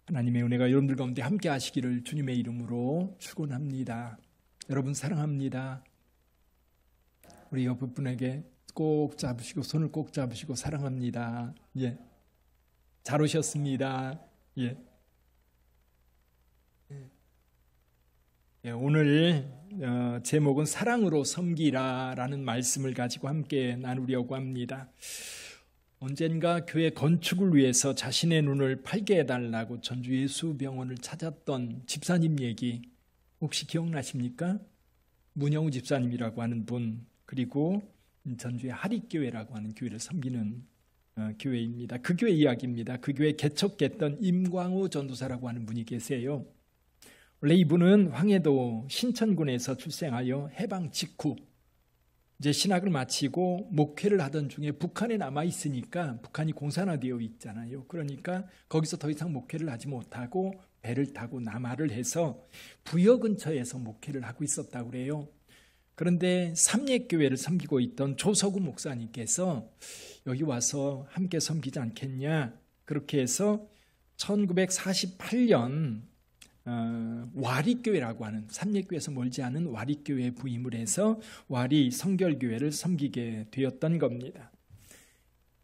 하나님의 은혜가 여러분들 가운데 함께 하시기를 주님의 이름으로 축원합니다. 여러분 사랑합니다. 우리 옆에 분에게 꼭 잡으시고 손을 꼭 잡으시고 사랑합니다. 예, 잘 오셨습니다. 예. 예, 오늘 제목은 사랑으로 섬기라라는 말씀을 가지고 함께 나누려고 합니다. 언젠가 교회 건축을 위해서 자신의 눈을 팔게 해달라고 전주 예수병원을 찾았던 집사님 얘기 혹시 기억나십니까? 문영우 집사님이라고 하는 분, 그리고 전주의 하릿교회라고 하는 교회를 섬기는 교회입니다. 그 교회 이야기입니다. 그 교회 개척했던 임광우 전도사라고 하는 분이 계세요. 원래 이분은 황해도 신천군에서 출생하여 해방 직후 이제 신학을 마치고 목회를 하던 중에 북한에 남아 있으니까 북한이 공산화되어 있잖아요. 그러니까 거기서 더 이상 목회를 하지 못하고 배를 타고 남하를 해서 부여 근처에서 목회를 하고 있었다고 그래요. 그런데 삼례교회를 섬기고 있던 조석우 목사님께서 여기 와서 함께 섬기지 않겠냐, 그렇게 해서 1948년 와리교회라고 하는 삼례교회에서 멀지 않은 와리교회에 부임을 해서 와리 성결교회를 섬기게 되었던 겁니다.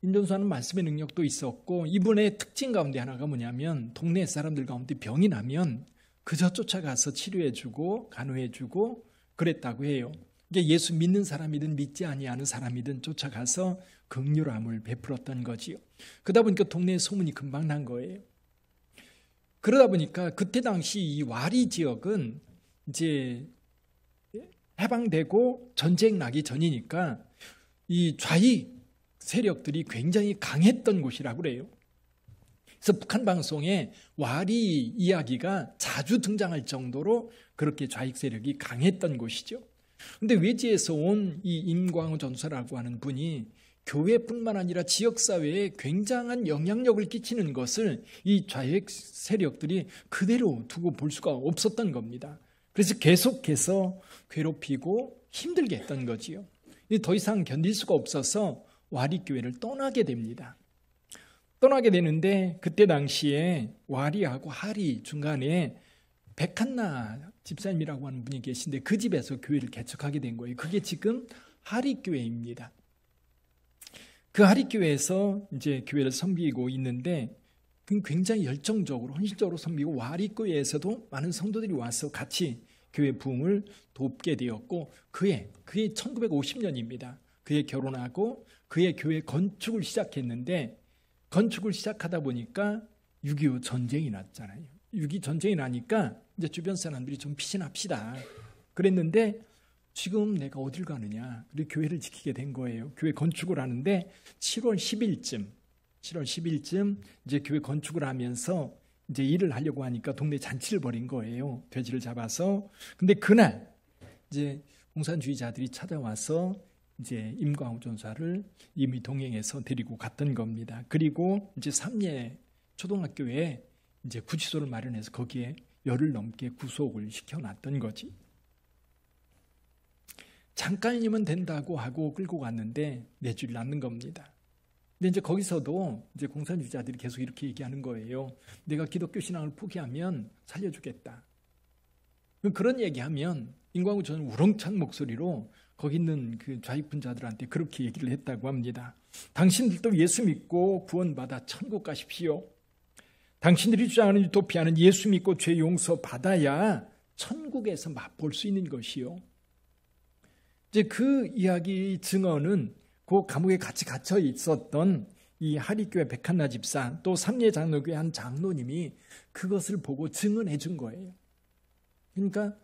인전수하는 말씀의 능력도 있었고, 이분의 특징 가운데 하나가 뭐냐면 동네 사람들 가운데 병이 나면 그저 쫓아가서 치료해주고 간호해주고 그랬다고 해요. 이게 예수 믿는 사람이든 믿지 아니하는 사람이든 쫓아가서 긍휼함을 베풀었던 거지요. 그러다 보니까 동네에 소문이 금방 난 거예요. 그러다 보니까 그때 당시 이 와리 지역은 이제 해방되고 전쟁 나기 전이니까 이 좌익 세력들이 굉장히 강했던 곳이라고 그래요. 그래서 북한 방송에 와리 이야기가 자주 등장할 정도로 그렇게 좌익 세력이 강했던 곳이죠. 그런데 외지에서 온 이 임광우 전도사라고 하는 분이 교회뿐만 아니라 지역사회에 굉장한 영향력을 끼치는 것을 이 좌익 세력들이 그대로 두고 볼 수가 없었던 겁니다. 그래서 계속해서 괴롭히고 힘들게 했던 거지요. 더 이상 견딜 수가 없어서 와리교회를 떠나게 됩니다. 떠나게 되는데 그때 당시에 와리하고 하리 중간에 백한나 집사님이라고 하는 분이 계신데 그 집에서 교회를 개척하게 된 거예요. 그게 지금 하리교회입니다. 그 하릿교회에서 이제 교회를 섬기고 있는데 굉장히 열정적으로 헌신적으로 섬기고 와리교회에서도 많은 성도들이 와서 같이 교회 부흥을 돕게 되었고 그해 1950년입니다. 그해 결혼하고 그해 교회 건축을 시작했는데 건축을 시작하다 보니까 6.25 전쟁이 났잖아요. 6.25 전쟁이 나니까 이제 주변 사람들이 좀 피신합시다 그랬는데 지금 내가 어딜 가느냐. 그리고 교회를 지키게 된 거예요. 교회 건축을 하는데 7월 10일쯤 이제 교회 건축을 하면서 이제 일을 하려고 하니까 동네 잔치를 벌인 거예요. 돼지를 잡아서. 근데 그날 이제 공산주의자들이 찾아와서 이제 임광우 전사를 이미 동행해서 데리고 갔던 겁니다. 그리고 이제 삼례 초등학교에 이제 구치소를 마련해서 거기에 열흘 넘게 구속을 시켜놨던 거지. 잠깐이면 된다고 하고 끌고 갔는데 4주일 남는 겁니다. 근데 이제 거기서도 이제 공산주의자들이 계속 이렇게 얘기하는 거예요. 내가 기독교 신앙을 포기하면 살려주겠다. 그런 얘기하면 임광우 전은 우렁찬 목소리로 거기 있는 그 좌익분자들한테 그렇게 얘기를 했다고 합니다. 당신들도 예수 믿고 구원받아 천국 가십시오. 당신들이 주장하는 유토피아는 예수 믿고 죄 용서 받아야 천국에서 맛볼 수 있는 것이요. 이제 그 이야기 증언은 그 감옥에 같이 갇혀 있었던 이 하릿교회 백한나 집사 또 삼례장로교회 한 장로님이 그것을 보고 증언해 준 거예요. 그러니까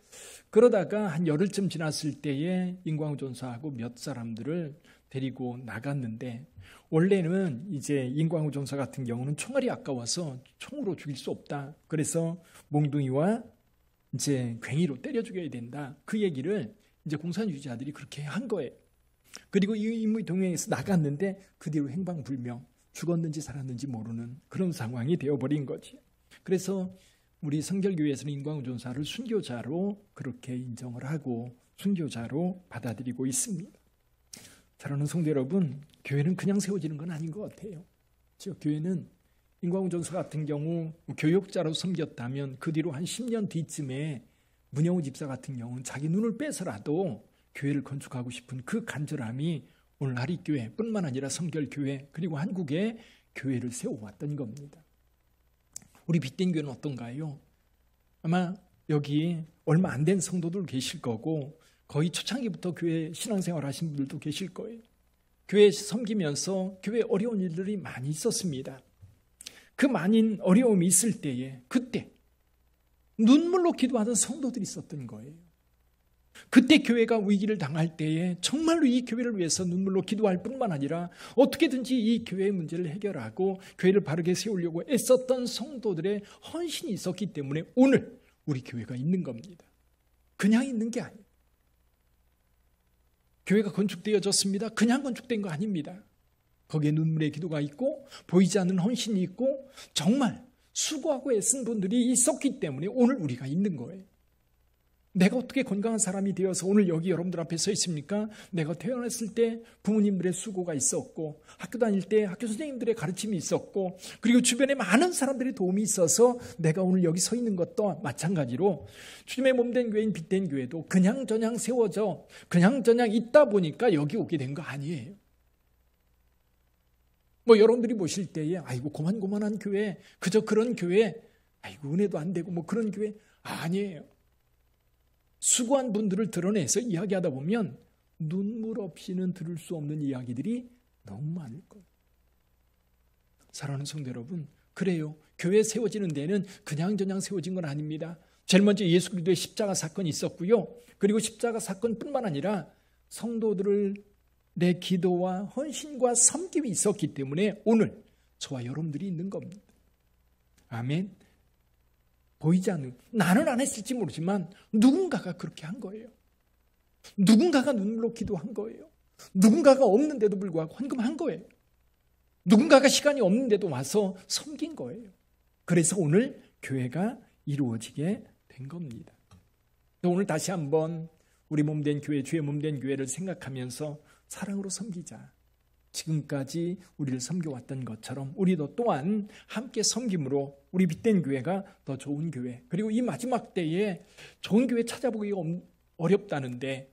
그러다가 한 열흘쯤 지났을 때에 임광우 전사하고 몇 사람들을 데리고 나갔는데 원래는 이제 임광우 전사 같은 경우는 총알이 아까워서 총으로 죽일 수 없다. 그래서 몽둥이와 이제 괭이로 때려 죽여야 된다. 그 얘기를 이제 공산주의자들이 그렇게 한 거예요. 그리고 이 인물이 동행해서 나갔는데 그 뒤로 행방불명, 죽었는지 살았는지 모르는 그런 상황이 되어버린 거지. 그래서 우리 성결교회에서는 임광우 전사를 순교자로 그렇게 인정을 하고 순교자로 받아들이고 있습니다. 사랑하는 성도 여러분, 교회는 그냥 세워지는 건 아닌 것 같아요. 교회는 임광훈 전사 같은 경우 교역자로 섬겼다면 그 뒤로 한 10년 뒤쯤에 문영우 집사 같은 경우는 자기 눈을 빼서라도 교회를 건축하고 싶은 그 간절함이 오늘 하립교회뿐만 아니라 성결교회 그리고 한국에 교회를 세워왔던 겁니다. 우리 빛된 교회는 어떤가요? 아마 여기 얼마 안 된 성도들 계실 거고 거의 초창기부터 교회 신앙생활 하신 분들도 계실 거예요. 교회 섬기면서 교회 어려운 일들이 많이 있었습니다. 그 많은 어려움이 있을 때에 그때 눈물로 기도하던 성도들이 있었던 거예요. 그때 교회가 위기를 당할 때에 정말로 이 교회를 위해서 눈물로 기도할 뿐만 아니라 어떻게든지 이 교회의 문제를 해결하고 교회를 바르게 세우려고 애썼던 성도들의 헌신이 있었기 때문에 오늘 우리 교회가 있는 겁니다. 그냥 있는 게 아니에요. 교회가 건축되어졌습니다. 그냥 건축된 거 아닙니다. 거기에 눈물의 기도가 있고 보이지 않는 헌신이 있고 정말 수고하고 애쓴 분들이 있었기 때문에 오늘 우리가 있는 거예요. 내가 어떻게 건강한 사람이 되어서 오늘 여기 여러분들 앞에 서 있습니까? 내가 태어났을 때 부모님들의 수고가 있었고 학교 다닐 때 학교 선생님들의 가르침이 있었고 그리고 주변에 많은 사람들의 도움이 있어서 내가 오늘 여기 서 있는 것도 마찬가지로 주님의 몸된 교회인 빛된 교회도 그냥저냥 세워져 그냥저냥 있다 보니까 여기 오게 된 거 아니에요. 뭐 여러분들이 보실 때에 아이고 고만고만한 교회 그저 그런 교회 아이고 은혜도 안 되고 뭐 그런 교회 아니에요. 수고한 분들을 드러내서 이야기하다 보면 눈물 없이는 들을 수 없는 이야기들이 너무 많을 거예요. 사랑하는 성도 여러분, 그래요. 교회 세워지는 데는 그냥저냥 세워진 건 아닙니다. 제일 먼저 예수 그리스도의 십자가 사건이 있었고요. 그리고 십자가 사건뿐만 아니라 성도들을 내 기도와 헌신과 섬김이 있었기 때문에 오늘 저와 여러분들이 있는 겁니다. 아멘. 보이지 않는 나는 안 했을지 모르지만 누군가가 그렇게 한 거예요. 누군가가 눈물로 기도한 거예요. 누군가가 없는데도 불구하고 헌금한 거예요. 누군가가 시간이 없는데도 와서 섬긴 거예요. 그래서 오늘 교회가 이루어지게 된 겁니다. 오늘 다시 한번 우리 몸된 교회, 주의 몸된 교회를 생각하면서 사랑으로 섬기자. 지금까지 우리를 섬겨왔던 것처럼 우리도 또한 함께 섬김으로 우리 빛된 교회가 더 좋은 교회, 그리고 이 마지막 때에 좋은 교회 찾아보기가 어렵다는데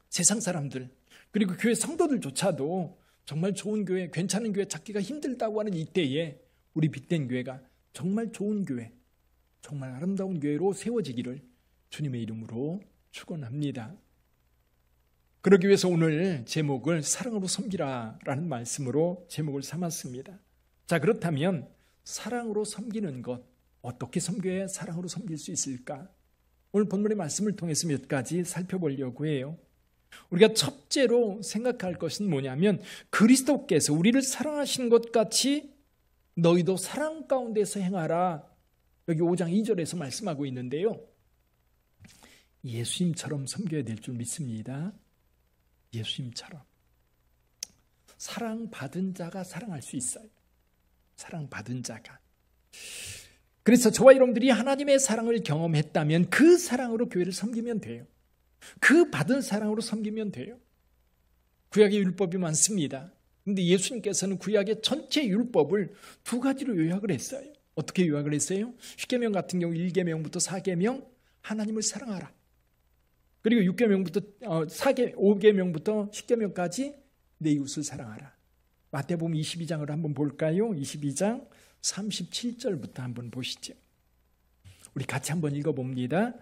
세상 사람들 그리고 교회 성도들조차도 정말 좋은 교회, 괜찮은 교회 찾기가 힘들다고 하는 이 때에 우리 빛된 교회가 정말 좋은 교회, 정말 아름다운 교회로 세워지기를 주님의 이름으로 축원합니다. 그러기 위해서 오늘 제목을 사랑으로 섬기라라는 말씀으로 제목을 삼았습니다. 자, 그렇다면 사랑으로 섬기는 것, 어떻게 섬겨야 사랑으로 섬길 수 있을까? 오늘 본문의 말씀을 통해서 몇 가지 살펴보려고 해요. 우리가 첫째로 생각할 것은 뭐냐면 그리스도께서 우리를 사랑하신 것 같이 너희도 사랑 가운데서 행하라. 여기 5장 2절에서 말씀하고 있는데요. 예수님처럼 섬겨야 될 줄 믿습니다. 예수님처럼. 사랑받은 자가 사랑할 수 있어요. 사랑받은 자가. 그래서 저와 여러분들이 하나님의 사랑을 경험했다면 그 사랑으로 교회를 섬기면 돼요. 그 받은 사랑으로 섬기면 돼요. 구약의 율법이 많습니다. 그런데 예수님께서는 구약의 전체 율법을 두 가지로 요약을 했어요. 어떻게 요약을 했어요? 십계명 같은 경우 1계명부터 4계명 하나님을 사랑하라. 그리고 6계명부터 5계명부터 10계명까지 내 이웃을 사랑하라. 마태복음 22장을 한번 볼까요? 22장 37절부터 한번 보시죠. 우리 같이 한번 읽어봅니다.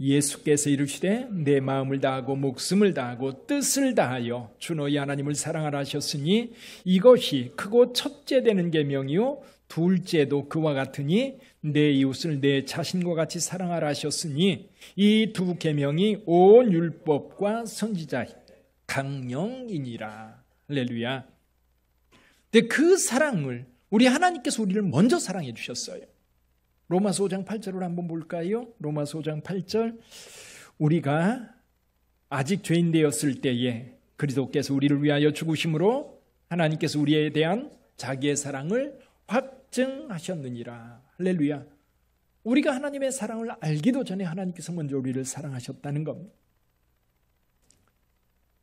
예수께서 이르시되 내 마음을 다하고 목숨을 다하고 뜻을 다하여 주 너희 하나님을 사랑하라 하셨으니 이것이 크고 첫째 되는 계명이요 둘째도 그와 같으니 내 이웃을 내 자신과 같이 사랑하라 하셨으니 이 두 계명이 온 율법과 선지자 강령이니라. 할렐루야. 근데 그 사랑을 우리 하나님께서 우리를 먼저 사랑해 주셨어요. 로마서 5장 8절을 한번 볼까요? 로마서 5장 8절. 우리가 아직 죄인 되었을 때에 그리스도께서 우리를 위하여 죽으심으로 하나님께서 우리에 대한 자기의 사랑을 확증하셨느니라. 할렐루야. 우리가 하나님의 사랑을 알기도 전에 하나님께서 먼저 우리를 사랑하셨다는 겁니다.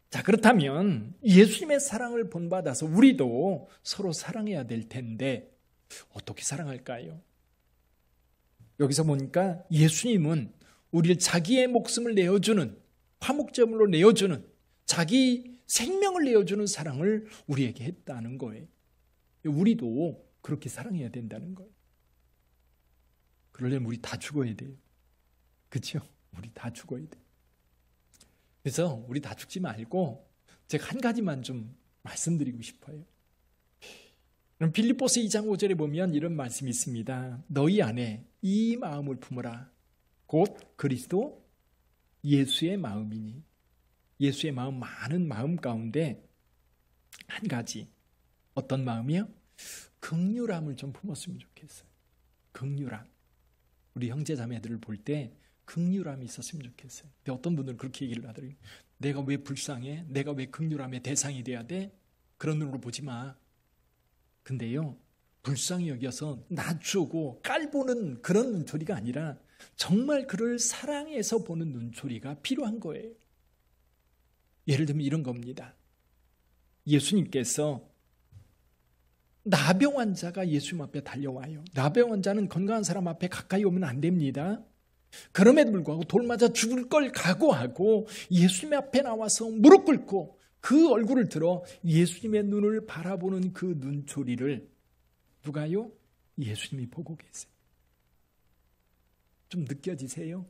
자, 그렇다면 예수님의 사랑을 본받아서 우리도 서로 사랑해야 될 텐데 어떻게 사랑할까요? 여기서 보니까 예수님은 우리를 자기의 목숨을 내어주는, 화목제물로 내어주는, 자기 생명을 내어주는 사랑을 우리에게 했다는 거예요. 우리도 그렇게 사랑해야 된다는 거예요. 그러려면 우리 다 죽어야 돼요. 그렇죠? 우리 다 죽어야 돼요. 그래서 우리 다 죽지 말고 제가 한 가지만 좀 말씀드리고 싶어요. 빌립보서 2장 5절에 보면 이런 말씀이 있습니다. 너희 안에 이 마음을 품으라. 곧 그리스도 예수의 마음이니. 예수의 마음, 많은 마음 가운데 한 가지. 어떤 마음이요? 긍휼함을 좀 품었으면 좋겠어요. 긍휼함. 우리 형제 자매들을 볼 때 긍휼함이 있었으면 좋겠어요. 근데 어떤 분들은 그렇게 얘기를 하더라고요. 내가 왜 불쌍해? 내가 왜 긍휼함의 대상이 돼야 돼? 그런 눈으로 보지 마. 근데요, 불쌍히 여겨서 낮추고 깔보는 그런 눈초리가 아니라 정말 그를 사랑해서 보는 눈초리가 필요한 거예요. 예를 들면 이런 겁니다. 예수님께서 나병 환자가 예수님 앞에 달려와요. 나병 환자는 건강한 사람 앞에 가까이 오면 안 됩니다. 그럼에도 불구하고 돌 맞아 죽을 걸 각오하고 예수님 앞에 나와서 무릎 꿇고 그 얼굴을 들어 예수님의 눈을 바라보는 그 눈초리를 누가요? 예수님이 보고 계세요. 좀 느껴지세요?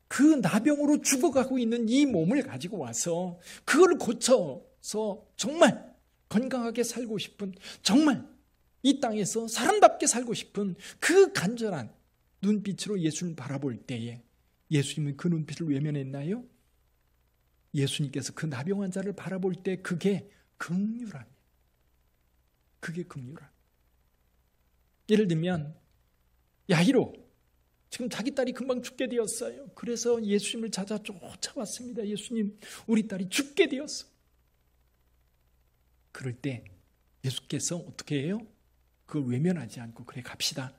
그 나병으로 죽어가고 있는 이 몸을 가지고 와서 그걸 고쳐서 정말 건강하게 살고 싶은, 정말 이 땅에서 사람답게 살고 싶은 그 간절한 눈빛으로 예수님을 바라볼 때에 예수님은 그 눈빛을 외면했나요? 예수님께서 그 나병 환자를 바라볼 때 그게 긍휼함이에요. 그게 긍휼함. 예를 들면 야이로 지금 자기 딸이 금방 죽게 되었어요. 그래서 예수님을 쫓아왔습니다. 예수님, 우리 딸이 죽게 되었어. 그럴 때 예수께서 어떻게 해요? 그걸 외면하지 않고 그래 갑시다.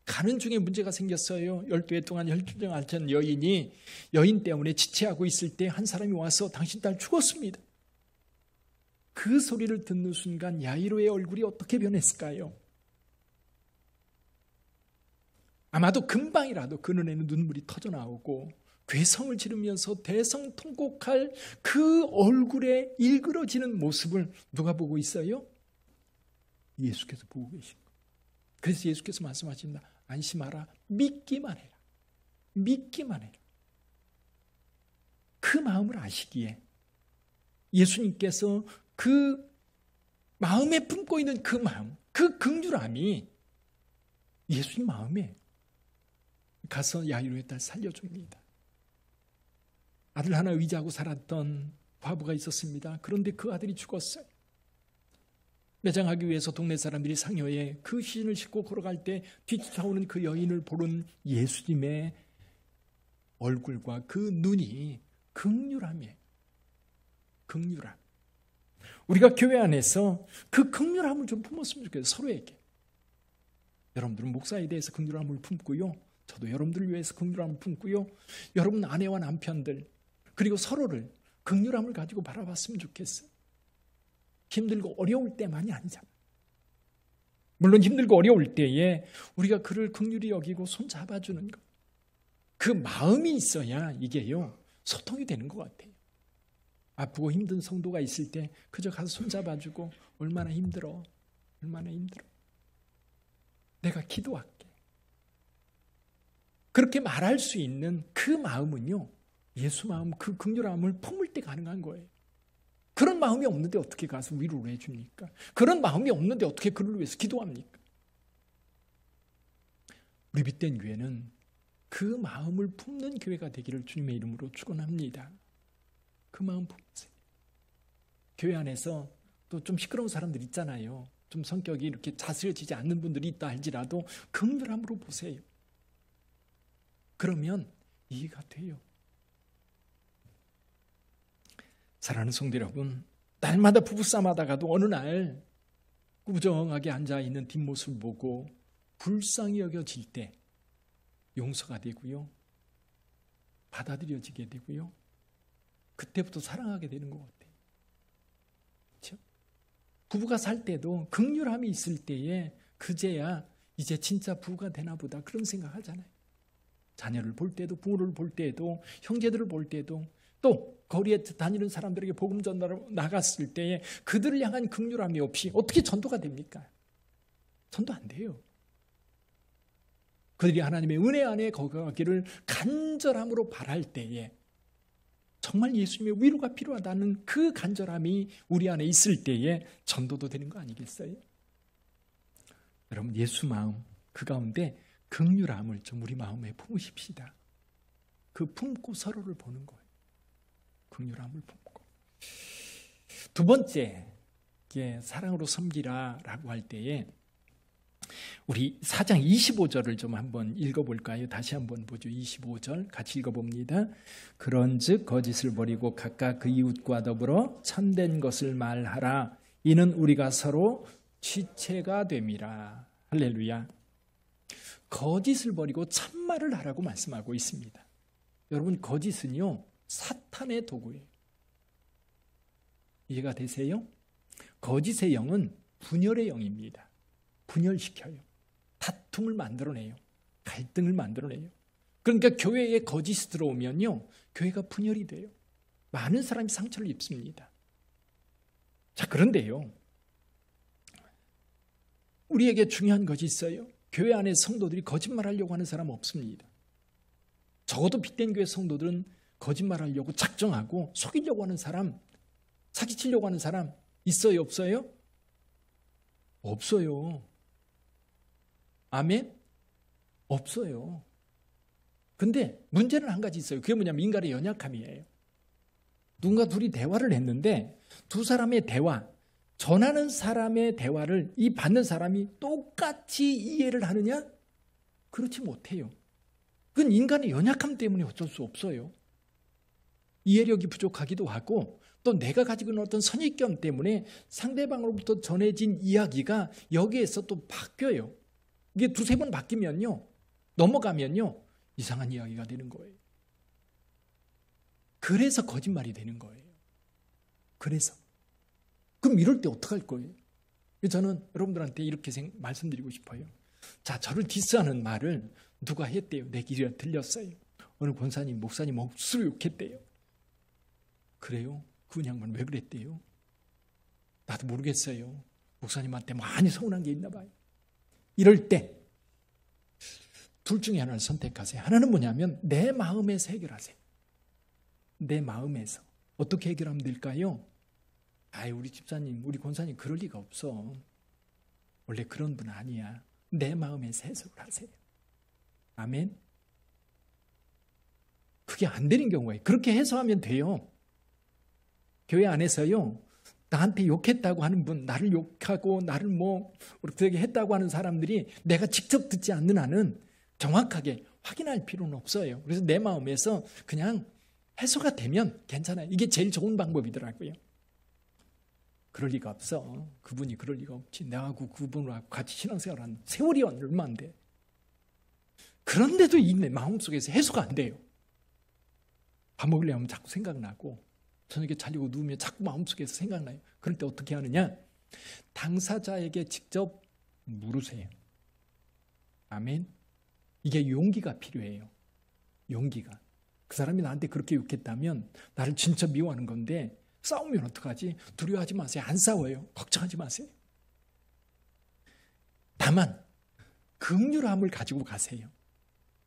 가는 중에 문제가 생겼어요. 12해 동안 혈투증 앓던 여인이 여인 때문에 지체하고 있을 때 한 사람이 와서 당신 딸 죽었습니다. 그 소리를 듣는 순간 야이로의 얼굴이 어떻게 변했을까요? 아마도 금방이라도 그 눈에는 눈물이 터져나오고 괴성을 지르면서 대성통곡할 그 얼굴에 일그러지는 모습을 누가 보고 있어요? 예수께서 보고 계신 거예요. 그래서 예수께서 말씀하십니다. 안심하라. 믿기만 해라. 믿기만 해라. 그 마음을 아시기에 예수님께서 그 마음에 품고 있는 그 마음, 그 긍휼함이 예수님 마음에 가서 야이로의 딸 살려줍니다. 아들 하나 의지하고 살았던 과부가 있었습니다. 그런데 그 아들이 죽었어요. 매장하기 위해서 동네 사람들이 상여에 그 시신을 싣고 걸어갈 때 뒤쫓아오는 그 여인을 보는 예수님의 얼굴과 그 눈이 긍휼함이에요. 긍휼함. 우리가 교회 안에서 그 긍휼함을 좀 품었으면 좋겠어요. 서로에게. 여러분들은 목사에 대해서 긍휼함을 품고요. 저도 여러분들을 위해서 긍휼함을 품고요. 여러분 아내와 남편들 그리고 서로를 긍휼함을 가지고 바라봤으면 좋겠어요. 힘들고 어려울 때만이 아니잖아요. 물론 힘들고 어려울 때에 우리가 그를 긍휼히 여기고 손 잡아주는 것. 그 마음이 있어야 이게요. 소통이 되는 것 같아요. 아프고 힘든 성도가 있을 때 그저 가서 손 잡아주고 얼마나 힘들어. 얼마나 힘들어. 내가 기도할게. 그렇게 말할 수 있는 그 마음은요. 예수 마음, 그 긍휼함을 품을 때 가능한 거예요. 그런 마음이 없는데 어떻게 가서 위로를 해줍니까? 그런 마음이 없는데 어떻게 그를 위해서 기도합니까? 우리 빛된 교회는 그 마음을 품는 교회가 되기를 주님의 이름으로 축원합니다. 그 마음 품으세요. 교회 안에서 또 좀 시끄러운 사람들 있잖아요. 좀 성격이 이렇게 다스려지지 않는 분들이 있다 할지라도 긍휼함으로 보세요. 그러면 이해가 돼요. 사랑하는 성도 여러분, 날마다 부부싸움 하다가도 어느 날 꾸정하게 앉아있는 뒷모습을 보고 불쌍히 여겨질 때 용서가 되고요. 받아들여지게 되고요. 그때부터 사랑하게 되는 것 같아요. 그렇죠? 부부가 살 때도 긍휼함이 있을 때에 그제야 이제 진짜 부가 되나 보다 그런 생각하잖아요. 자녀를 볼 때도, 부모를 볼 때도, 형제들을 볼 때도, 또 거리에 다니는 사람들에게 복음 전달하러 나갔을 때에 그들을 향한 긍휼함이 없이 어떻게 전도가 됩니까? 전도 안 돼요. 그들이 하나님의 은혜 안에 거하기를 간절함으로 바랄 때에 정말 예수님의 위로가 필요하다는 그 간절함이 우리 안에 있을 때에 전도도 되는 거 아니겠어요? 여러분, 예수 마음 그 가운데 긍휼함을 좀 우리 마음에 품으십시다. 그 품고 서로를 보는 거예요. 긍휼함을 품고. 두 번째, 사랑으로 섬기라라고 할 때에 우리 4장 25절을 좀 한번 읽어볼까요? 다시 한번 보죠. 25절 같이 읽어봅니다. 그런즉 거짓을 버리고 각각 그 이웃과 더불어 참된 것을 말하라. 이는 우리가 서로 지체가 됨이라. 할렐루야. 거짓을 버리고 참말을 하라고 말씀하고 있습니다. 여러분, 거짓은요 사탄의 도구예요. 이해가 되세요? 거짓의 영은 분열의 영입니다. 분열시켜요. 다툼을 만들어내요. 갈등을 만들어내요. 그러니까 교회에 거짓이 들어오면요 교회가 분열이 돼요. 많은 사람이 상처를 입습니다. 자, 그런데요 우리에게 중요한 것이 있어요. 교회 안에 성도들이 거짓말하려고 하는 사람 없습니다. 적어도 빛된 교회 성도들은 거짓말하려고 작정하고 속이려고 하는 사람, 사기치려고 하는 사람 있어요, 없어요? 없어요. 아멘? 없어요. 근데 문제는 한 가지 있어요. 그게 뭐냐면 인간의 연약함이에요. 누군가 둘이 대화를 했는데 두 사람의 대화, 전하는 사람의 대화를 이 받는 사람이 똑같이 이해를 하느냐? 그렇지 못해요. 그건 인간의 연약함 때문에 어쩔 수 없어요. 이해력이 부족하기도 하고 또 내가 가지고 있는 어떤 선입견 때문에 상대방으로부터 전해진 이야기가 여기에서 또 바뀌어요. 이게 두세 번 바뀌면요 넘어가면요 이상한 이야기가 되는 거예요. 그래서 거짓말이 되는 거예요. 그래서 그럼 이럴 때 어떡할 거예요? 저는 여러분들한테 이렇게 말씀드리고 싶어요. 자, 저를 디스하는 말을 누가 했대요. 내 귀에 들렸어요. 어느 권사님, 목사님 억수로 욕했대요. 그래요? 그 양반 왜 그랬대요? 나도 모르겠어요. 목사님한테 많이 서운한 게 있나 봐요. 이럴 때 둘 중에 하나를 선택하세요. 하나는 뭐냐면 내 마음에서 해결하세요. 내 마음에서. 어떻게 해결하면 될까요? 우리 집사님, 우리 권사님 그럴 리가 없어. 원래 그런 분 아니야. 내 마음에서 해석을 하세요. 아멘? 그게 안 되는 경우에 그렇게 해석하면 돼요. 교회 안에서요 나한테 욕했다고 하는 분, 나를 욕하고 나를 어떻게 했다고 하는 사람들이 내가 직접 듣지 않는 한은 정확하게 확인할 필요는 없어요. 그래서 내 마음에서 그냥 해소가 되면 괜찮아요. 이게 제일 좋은 방법이더라고요. 그럴 리가 없어. 그분이 그럴 리가 없지. 나하고 그분하고 같이 신앙생활한 세월이 얼마 안 돼. 그런데도 내 마음속에서 해소가 안 돼요. 밥 먹으려면 자꾸 생각나고 저녁에 자려고 누우면 자꾸 마음속에서 생각나요. 그럴 때 어떻게 하느냐? 당사자에게 직접 물으세요. 아멘. 이게 용기가 필요해요. 용기가. 그 사람이 나한테 그렇게 욕했다면 나를 진짜 미워하는 건데 싸우면 어떡하지? 두려워하지 마세요. 안 싸워요. 걱정하지 마세요. 다만 긍휼함을 가지고 가세요.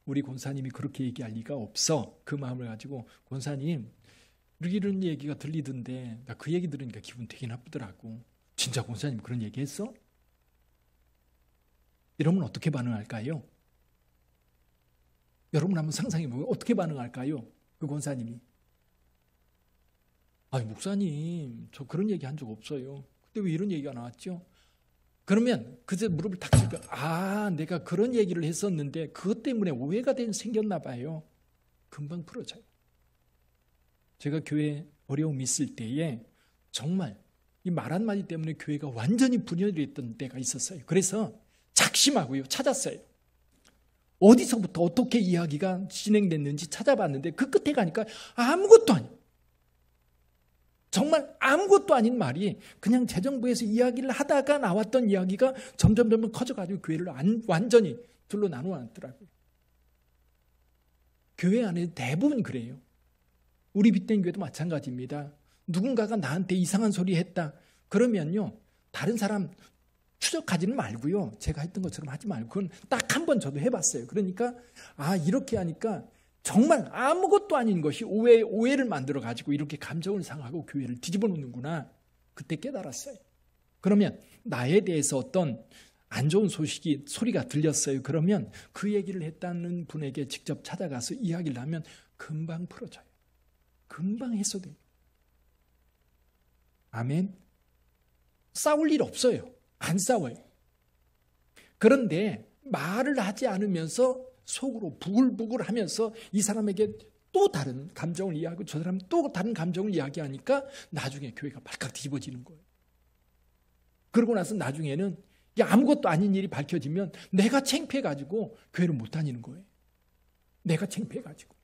우리 권사님이 그렇게 얘기할 리가 없어. 그 마음을 가지고 권사님 이런 얘기가 들리던데 나 그 얘기 들으니까 기분 되게 나쁘더라고. 진짜 권사님 그런 얘기 했어? 이러면 어떻게 반응할까요? 여러분 한번 상상해보면 어떻게 반응할까요? 그 권사님이 목사님 저 그런 얘기 한 적 없어요. 근데 왜 이런 얘기가 나왔죠? 그러면 그제 무릎을 탁 치니까 내가 그런 얘기를 했었는데 그것 때문에 오해가 생겼나 봐요. 금방 풀어져요. 제가 교회에 어려움이 있을 때에 정말 이 말 한마디 때문에 교회가 완전히 분열이 됐던 때가 있었어요. 그래서 작심하고요 찾았어요. 어디서부터 어떻게 이야기가 진행됐는지 찾아봤는데 그 끝에 가니까 아무것도 아니에요. 정말 아무것도 아닌 말이 그냥 재정부에서 이야기를 하다가 나왔던 이야기가 점점 커져가지고 교회를 완전히 둘로 나누어놨더라고요. 교회 안에 대부분 그래요. 우리 빗된 교회도 마찬가지입니다. 누군가가 나한테 이상한 소리 했다. 그러면요, 다른 사람 추적하지는 말고요, 제가 했던 것처럼 하지 말고, 그건 딱 한 번 저도 해봤어요. 그러니까 이렇게 하니까 정말 아무것도 아닌 것이 오해를 만들어가지고 이렇게 감정을 상하고 교회를 뒤집어 놓는구나. 그때 깨달았어요. 그러면 나에 대해서 어떤 안 좋은 소리가 들렸어요. 그러면 그 얘기를 했다는 분에게 직접 찾아가서 이야기를 하면 금방 풀어져요. 금방 해소돼요. 아멘. 싸울 일 없어요. 안 싸워요. 그런데 말을 하지 않으면서 속으로 부글부글 하면서 이 사람에게 또 다른 감정을 이야기하고 저 사람은 또 다른 감정을 이야기하니까 나중에 교회가 발칵 뒤집어지는 거예요. 그러고 나서 나중에는 아무것도 아닌 일이 밝혀지면 내가 창피해가지고 교회를 못 다니는 거예요. 내가 창피해가지고.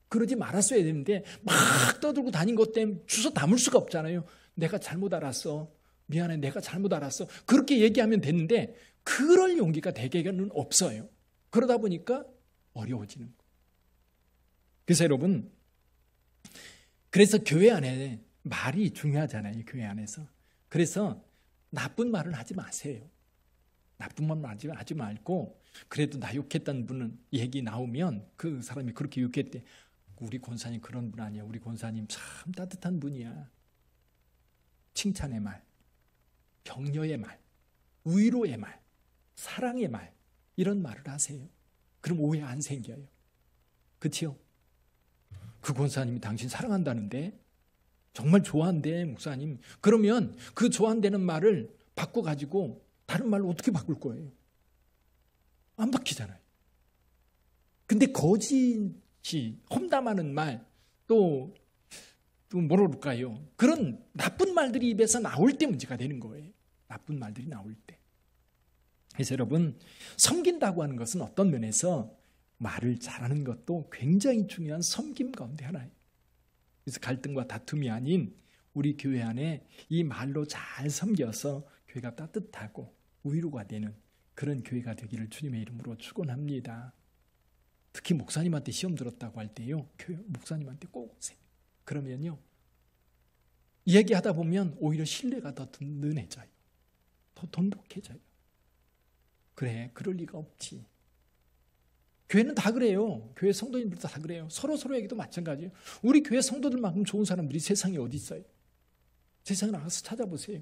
그러지 말았어야 되는데 막 떠들고 다닌 것 때문에 주워 담을 수가 없잖아요. 내가 잘못 알았어. 미안해, 내가 잘못 알았어. 그렇게 얘기하면 되는데 그럴 용기가 대개는 없어요. 그러다 보니까 어려워지는 거예요. 그래서 여러분, 그래서 교회 안에 말이 중요하잖아요. 교회 안에서. 그래서 나쁜 말을 하지 마세요. 나쁜 말 하지 말고, 그래도 나 욕했다는 분은 얘기 나오면 그 사람이 그렇게 욕했대. 우리 권사님 그런 분 아니야. 우리 권사님 참 따뜻한 분이야. 칭찬의 말, 격려의 말, 위로의 말, 사랑의 말, 이런 말을 하세요. 그럼 오해 안 생겨요. 그치요? 그 권사님이 당신 사랑한다는데, 정말 좋아한대 목사님. 그러면 그 좋아한다는 말을 바꿔가지고 다른 말로 어떻게 바꿀 거예요? 안 바뀌잖아요. 근데 거짓이 험담하는 말, 또 뭐라 그럴까요? 그런 나쁜 말들이 입에서 나올 때 문제가 되는 거예요. 나쁜 말들이 나올 때. 그래서 여러분, 섬긴다고 하는 것은 어떤 면에서 말을 잘하는 것도 굉장히 중요한 섬김 가운데 하나예요. 그래서 갈등과 다툼이 아닌 우리 교회 안에 이 말로 잘 섬겨서 교회가 따뜻하고 위로가 되는 그런 교회가 되기를 주님의 이름으로 축원합니다. 특히 목사님한테 시험 들었다고 할 때요, 교회 목사님한테 꼭 오세요. 그러면요, 얘기하다 보면 오히려 신뢰가 더 든든해져요. 더 돈독해져요. 그래, 그럴 리가 없지. 교회는 다 그래요. 교회 성도님들도 다 그래요. 서로에게도 마찬가지예요. 우리 교회 성도들만큼 좋은 사람들이 세상에 어디 있어요? 세상에 나가서 찾아보세요.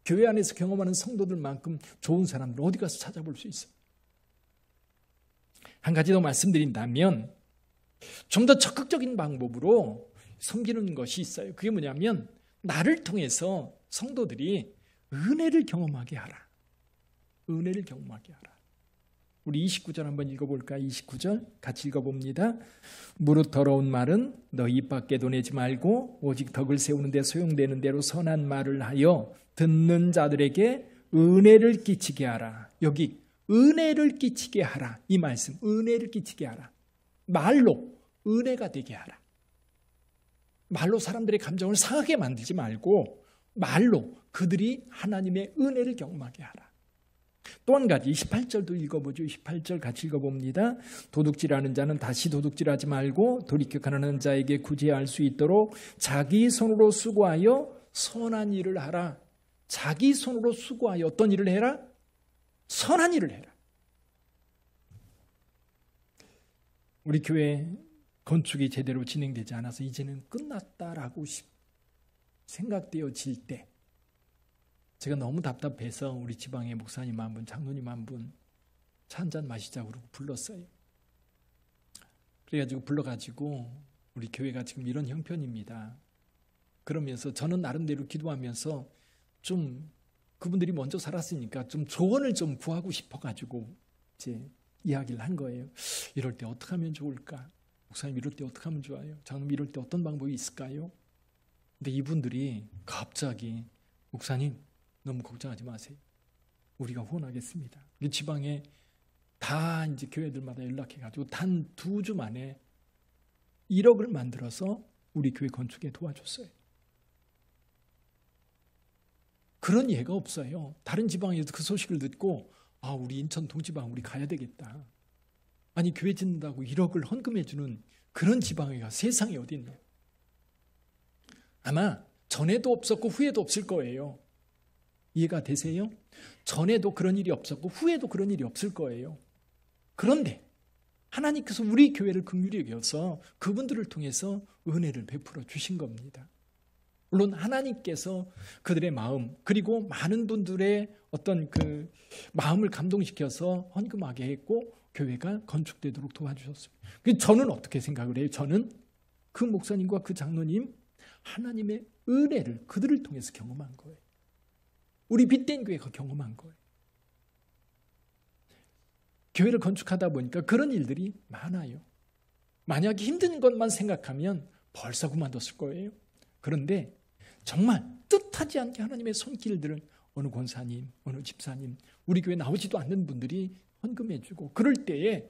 교회 안에서 경험하는 성도들만큼 좋은 사람들 어디 가서 찾아볼 수 있어요? 한 가지 더 말씀드린다면, 좀 더 적극적인 방법으로 섬기는 것이 있어요. 그게 뭐냐면, 나를 통해서 성도들이 은혜를 경험하게 하라. 은혜를 경험하게 하라. 우리 29절 한번 읽어볼까요? 29절 같이 읽어봅니다. 무릇 더러운 말은 너희 입 밖에도 내지 말고 오직 덕을 세우는 데 소용되는 대로 선한 말을 하여 듣는 자들에게 은혜를 끼치게 하라. 여기 은혜를 끼치게 하라. 이 말씀, 은혜를 끼치게 하라. 말로 은혜가 되게 하라. 말로 사람들의 감정을 상하게 만들지 말고 말로 그들이 하나님의 은혜를 경험하게 하라. 또 한 가지 28절도 읽어보죠. 28절 같이 읽어봅니다. 도둑질하는 자는 다시 도둑질하지 말고 돌이켜 가난한 자에게 구제할 수 있도록 자기 손으로 수고하여 선한 일을 하라. 자기 손으로 수고하여 어떤 일을 해라? 선한 일을 해라. 우리 교회 건축이 제대로 진행되지 않아서 이제는 끝났다라고 생각되어질 때, 제가 너무 답답해서 우리 지방의 목사님 한 분, 장로님 한 분 차 한잔 마시자고 그러고 불렀어요. 그래가지고 불러가지고 우리 교회가 지금 이런 형편입니다. 그러면서 저는 나름대로 기도하면서 좀 그분들이 먼저 살았으니까 좀 조언을 좀 구하고 싶어가지고 이제 이야기를 한 거예요. 이럴 때 어떻게 하면 좋을까? 목사님 이럴 때 어떻게 하면 좋아요? 장로님 이럴 때 어떤 방법이 있을까요? 근데 이분들이 갑자기 목사님 너무 걱정하지 마세요. 우리가 후원하겠습니다. 우리 지방에 다 이제 교회들마다 연락해가지고 단 2주 만에 1억을 만들어서 우리 교회 건축에 도와줬어요. 그런 예가 없어요. 다른 지방에서 그 소식을 듣고 우리 인천 동지방 우리 가야 되겠다. 아니 교회 짓는다고 1억을 헌금해 주는 그런 지방회가 세상에 어디 있나요? 아마 전에도 없었고 후에도 없을 거예요. 이해가 되세요? 전에도 그런 일이 없었고 후에도 그런 일이 없을 거예요. 그런데 하나님께서 우리 교회를 긍휼히 여겨서 그분들을 통해서 은혜를 베풀어 주신 겁니다. 물론 하나님께서 그들의 마음 그리고 많은 분들의 어떤 그 마음을 감동시켜서 헌금하게 했고 교회가 건축되도록 도와주셨습니다. 저는 어떻게 생각을 해요? 저는 그 목사님과 그 장로님 하나님의 은혜를 그들을 통해서 경험한 거예요. 우리 빛된 교회가 경험한 거예요. 교회를 건축하다 보니까 그런 일들이 많아요. 만약에 힘든 것만 생각하면 벌써 그만뒀을 거예요. 그런데 정말 뜻하지 않게 하나님의 손길들을 어느 권사님, 어느 집사님, 우리 교회 나오지도 않는 분들이 헌금해주고 그럴 때에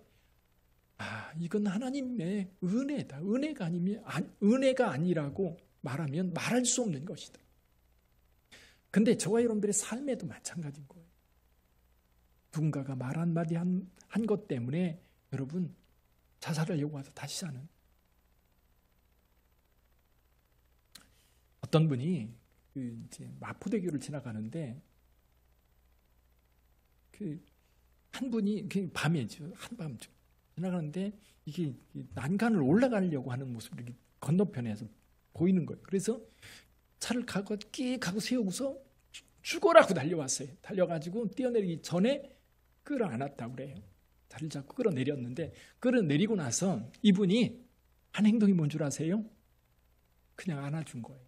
이건 하나님의 은혜다. 은혜가 아니라고 말하면 말할 수 없는 것이다. 근데 저와 여러분들의 삶에도 마찬가지인 거예요. 누군가가 말 한마디 한 것 때문에 여러분 자살하려고 와서 다시 사는 어떤 분이 이제 마포대교를 지나가는데 한 분이 밤에죠. 한밤중 지나가는데 이게 난간을 올라가려고 하는 모습이 이렇게 건너편에서 보이는 거예요. 그래서 차를 가고 세우고서 죽어라고 달려왔어요. 달려가지고 뛰어내리기 전에 끌어안았다고 그래요. 다리를 잡고 끌어내렸는데 끌어내리고 나서 이분이 한 행동이 뭔 줄 아세요? 그냥 안아준 거예요.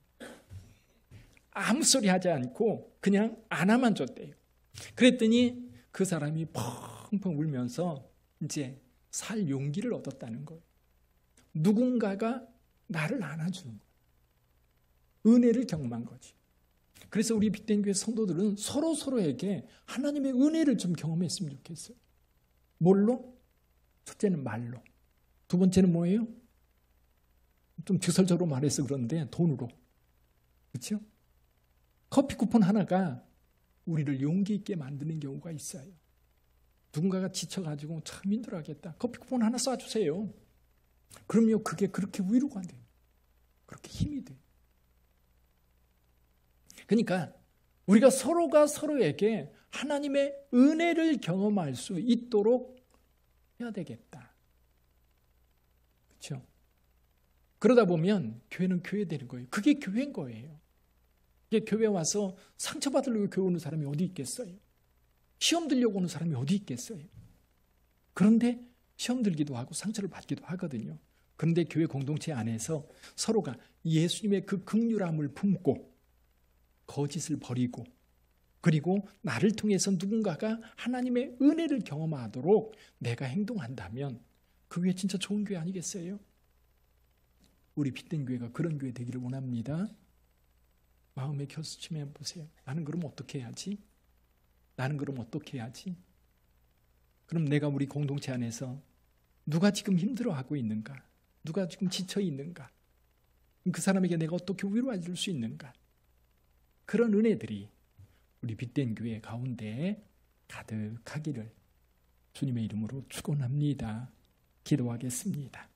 아무 소리 하지 않고 그냥 안아만 줬대요. 그랬더니 그 사람이 펑펑 울면서 이제 살 용기를 얻었다는 거예요. 누군가가 나를 안아주는 거예요. 은혜를 경험한 거지. 그래서 우리 빛된 교회 성도들은 서로에게 하나님의 은혜를 좀 경험했으면 좋겠어요. 뭘로? 첫째는 말로. 두 번째는 뭐예요? 좀 직설적으로 말해서 그런데 돈으로. 그렇죠? 커피 쿠폰 하나가 우리를 용기 있게 만드는 경우가 있어요. 누군가가 지쳐가지고 참 힘들어하겠다. 커피 쿠폰 하나 쏴주세요. 그럼요, 그게 그렇게 위로가 돼요. 그렇게 힘이 돼요. 그러니까 우리가 서로가 서로에게 하나님의 은혜를 경험할 수 있도록 해야 되겠다. 그렇죠? 그러다 보면 교회는 교회 되는 거예요. 그게 교회인 거예요. 이게 교회 와서 상처받으려고 교회 오는 사람이 어디 있겠어요? 시험 들려고 오는 사람이 어디 있겠어요? 그런데 시험 들기도 하고 상처를 받기도 하거든요. 그런데 교회 공동체 안에서 서로가 예수님의 그 긍휼함을 품고 거짓을 버리고 그리고 나를 통해서 누군가가 하나님의 은혜를 경험하도록 내가 행동한다면 그 교회 진짜 좋은 교회 아니겠어요? 우리 빛된 교회가 그런 교회 되기를 원합니다. 마음에 겨수침해 보세요. 나는 그럼 어떻게 해야지? 나는 그럼 어떻게 해야지? 그럼 내가 우리 공동체 안에서 누가 지금 힘들어하고 있는가? 누가 지금 지쳐 있는가? 그 사람에게 내가 어떻게 위로해 줄 수 있는가? 그런 은혜들이 우리 빛된 교회 가운데 가득하기를 주님의 이름으로 축원합니다. 기도하겠습니다.